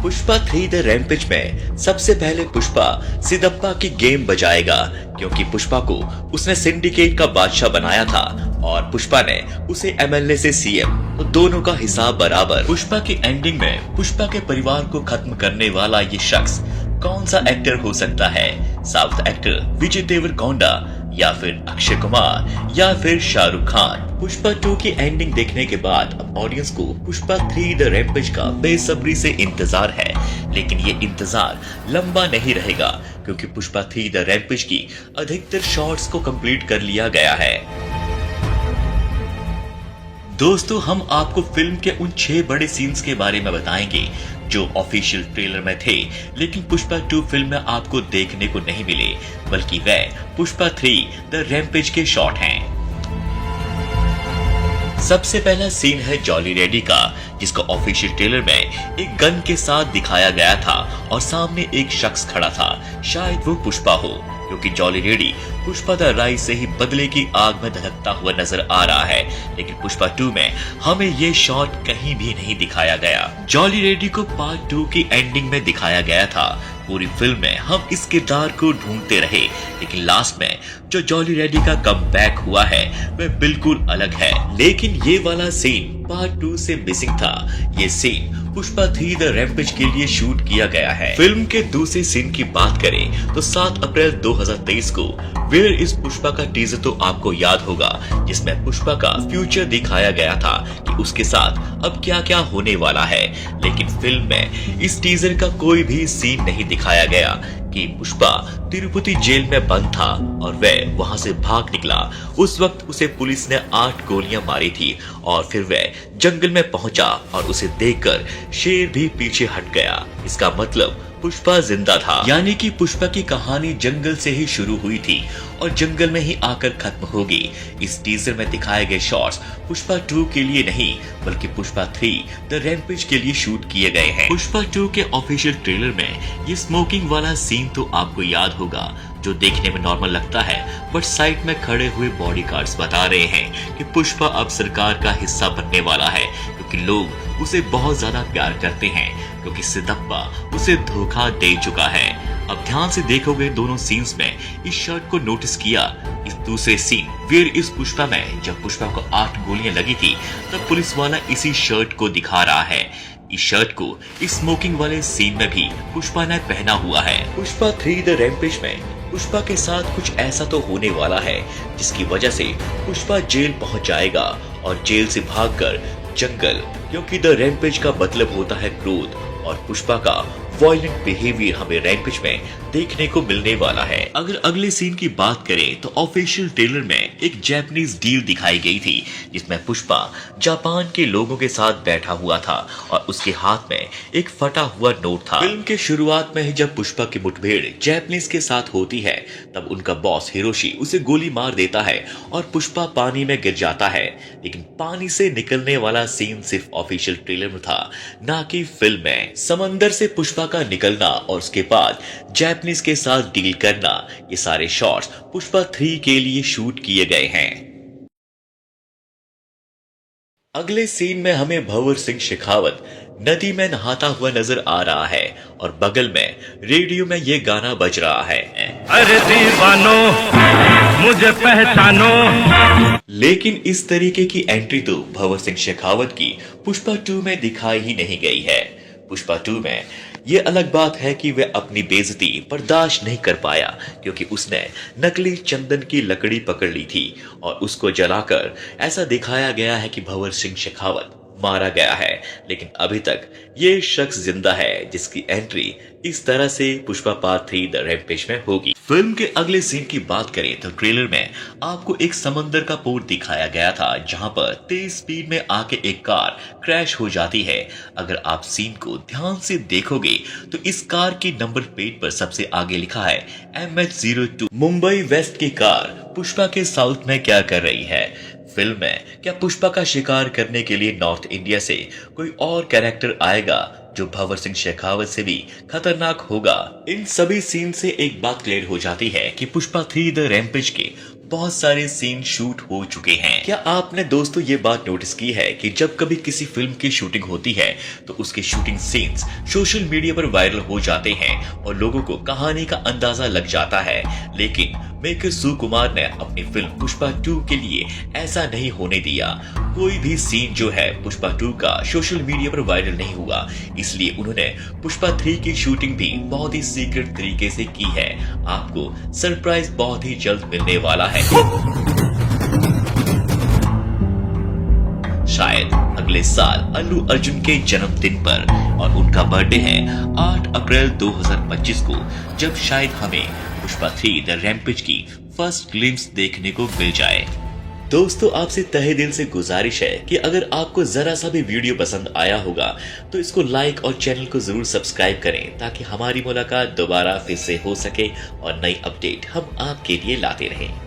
Pushpa 3 the rampage में सबसे पहले पुष्पा सिदप्पा की गेम बजाएगा, क्योंकि पुष्पा को उसने सिंडिकेट का बादशाह बनाया था और पुष्पा ने उसे एमएलए से सीएम, तो दोनों का हिसाब बराबर। पुष्पा की एंडिंग में पुष्पा के परिवार को खत्म करने वाला ये शख्स कौन सा एक्टर हो सकता है? साउथ एक्टर विजय देवरकोंडा, या फिर अक्षय कुमार, या फिर शाहरुख खान? पुष्पा 2 की एंडिंग देखने के बाद अब ऑडियंस को पुष्पा 3 द रैम्पेज का बेसब्री से इंतजार है, लेकिन ये इंतजार लंबा नहीं रहेगा, क्योंकि पुष्पा 3 द रैम्पेज की अधिकतर शॉट्स को कंप्लीट कर लिया गया है। दोस्तों, हम आपको फिल्म के उन 6 बड़े सीन्स के बारे में बताएंगे जो ऑफिशियल ट्रेलर में थे, लेकिन पुष्पा 2 फिल्म में आपको देखने को नहीं मिले, बल्कि वह पुष्पा 3 द रैम्पेज के शॉट हैं। सबसे पहला सीन है जॉली रेड्डी का, जिसको ऑफिशियल ट्रेलर में एक गन के साथ दिखाया गया था और सामने एक शख्स खड़ा था। शायद वो पुष्पा हो, क्योंकि jolly Reddy Pushpa the rise से ही बदले की आग में धधकता हुआ नजर आ रहा है, लेकिन पुष्पा 2 में हमें ये शॉट कहीं भी नहीं दिखाया गया। जॉली रेड्डी को पार्ट 2 की एंडिंग में दिखाया गया था। पूरी फिल्म में हम इस किरदार को ढूंढते रहे, लेकिन लास्ट में जो जॉली रेड्डी का कमबैक हुआ है वह बिल्कुल अलग है। लेकिन ये वाला सीन पार्ट 2 से मिसिंग था। ये सीन पुष्पा 3 द रैम्पेज के लिए शूट किया गया है। फिल्म के दूसरे सीन की बात करें तो 7 अप्रैल 2023 को वेयर इज पुष्पा का टीजर तो आपको याद होगा, जिसमें पुष्पा का फ्यूचर दिखाया गया था कि उसके साथ अब क्या क्या होने वाला है। लेकिन फिल्म में इस टीजर का कोई भी सीन नहीं दिखाया गया कि पुष्पा तिरुपति जेल में बंद था और वह वहां से भाग निकला। उस वक्त उसे पुलिस ने 8 गोलियां मारी थी और फिर वह जंगल में पहुंचा और उसे देखकर शेर भी पीछे हट गया। इसका मतलब पुष्पा जिंदा था, यानी कि पुष्पा की कहानी जंगल से ही शुरू हुई थी और जंगल में ही आकर खत्म होगी। इस टीजर में दिखाए गए शॉट्स पुष्पा 2 के लिए नहीं, बल्कि पुष्पा 3 द रैम्पेज के लिए शूट किए गए हैं। पुष्पा 2 के ऑफिशियल ट्रेलर में ये स्मोकिंग वाला सीन तो आपको याद होगा, जो देखने में नॉर्मल लगता है, बट साइड में खड़े हुए बॉडीगार्ड्स बता रहे हैं कि पुष्पा अब सरकार का हिस्सा बनने वाला है, क्योंकि लोग उसे बहुत ज्यादा प्यार करते हैं, क्योंकि सिदप्पा उसे धोखा दे चुका है। अब ध्यान से देखोगे दोनों सीन्स में इस शर्ट को नोटिस किया। इस दूसरे सीन वेयर इज पुष्पा में जब पुष्पा को 8 गोलियां लगी थी, तब पुलिस वाला इसी शर्ट को दिखा रहा है। इस शर्ट को इस स्मोकिंग वाले सीन में भी पुष्पा ने पहना हुआ है। पुष्पा 3 द रैम्पेज में पुष्पा के साथ कुछ ऐसा तो होने वाला है, जिसकी वजह से पुष्पा जेल पहुंच जाएगा और जेल से भागकर जंगल, क्योंकि द रैम्पेज का मतलब होता है क्रोध, और पुष्पा का वायलेंट बिहेवियर हमें रैम्पेज में देखने को मिलने वाला है। अगर अगले सीन की बात करें तो ऑफिशियल ट्रेलर में एक जापानीज डील दिखाई गई थी, जिसमें पुष्पा जापान के लोगों के साथ बैठा हुआ था और उसके हाथ में एक फटा हुआ नोट था। फिल्म के शुरुआत में ही जब पुष्पा की मुठभेड़ जापानीज के साथ होती है, तब उनका बॉस हिरोशी उसे गोली मार देता है और पुष्पा पानी में गिर जाता है। लेकिन पानी से निकलने वाला सीन सिर्फ ऑफिशियल ट्रेलर में था, ना कि फिल्म में। समंदर से पुष्पा का निकलना और उसके बाद जापानीज के साथ डील करना, ये सारे शॉट्स पुष्पा 3 के लिए शूट किए गए हैं। अगले सीन में हमें भंवर सिंह शेखावत नदी में नहाता हुआ नजर आ रहा है और बगल में रेडियो में ये गाना बज रहा है, अरे दीवानो मुझे पहचानो। लेकिन इस तरीके की एंट्री तो भंवर सिंह शेखावत की पुष्पा 2 में दिखाई ही नहीं गई है। पुष्पा 2 में ये अलग बात है कि वह अपनी बेइज्जती बर्दाश्त नहीं कर पाया, क्योंकि उसने नकली चंदन की लकड़ी पकड़ ली थी और उसको जलाकर ऐसा दिखाया गया है कि भंवर सिंह शेखावत मारा गया है। लेकिन अभी तक ये शख्स जिंदा है, जिसकी एंट्री इस तरह से पुष्पा पार्ट 3 द रैम्पेज में होगी। फिल्म के अगले सीन की बात करें तो ट्रेलर में आपको एक समंदर का पोर्ट दिखाया गया था, जहां पर तेज स्पीड में आके एक कार क्रैश हो जाती है। अगर आप सीन को ध्यान से देखोगे तो इस कार की नंबर प्लेट पर सबसे आगे लिखा है MH02। मुंबई वेस्ट की कार पुष्पा के साउथ में क्या कर रही है? फिल्म में क्या पुष्पा का शिकार करने के लिए नॉर्थ इंडिया से कोई और कैरेक्टर आएगा जो भंवर सिंह शेखावत से भी खतरनाक होगा? इन सभी सीन से एक बात क्लियर हो जाती है कि पुष्पा 3 द रैम्पेज के बहुत सारे सीन शूट हो चुके हैं। क्या आपने दोस्तों ये बात नोटिस की है कि जब कभी किसी फिल्म की शूटिंग होती है तो उसके शूटिंग सीन्स सोशल मीडिया पर वायरल हो जाते हैं और लोगों को कहानी का अंदाजा लग जाता है, लेकिन मेकर सुकुमार ने अपनी फिल्म पुष्पा 2 के लिए ऐसा नहीं होने दिया। कोई भी सीन जो है पुष्पा 2 का सोशल मीडिया पर वायरल नहीं हुआ, इसलिए उन्होंने पुष्पा 3 की शूटिंग भी बहुत ही सीक्रेट तरीके से की है। आपको सरप्राइज बहुत ही जल्द मिलने वाला है। शायद अगले साल अल्लू अर्जुन के जन्मदिन पर, और उनका बर्थडे है 8 अप्रैल 2025 को, जब शायद हमें पुष्पा 3 द रैम्पेज की फर्स्ट ग्लिम्स देखने को मिल जाए। दोस्तों आपसे तहे दिल से गुजारिश है कि अगर आपको जरा सा भी वीडियो पसंद आया होगा तो इसको लाइक और चैनल को जरूर सब्सक्राइब करें, ताकि हमारी मुलाकात दोबारा फिर से हो सके और नई अपडेट हम आपके लिए लाते रहें।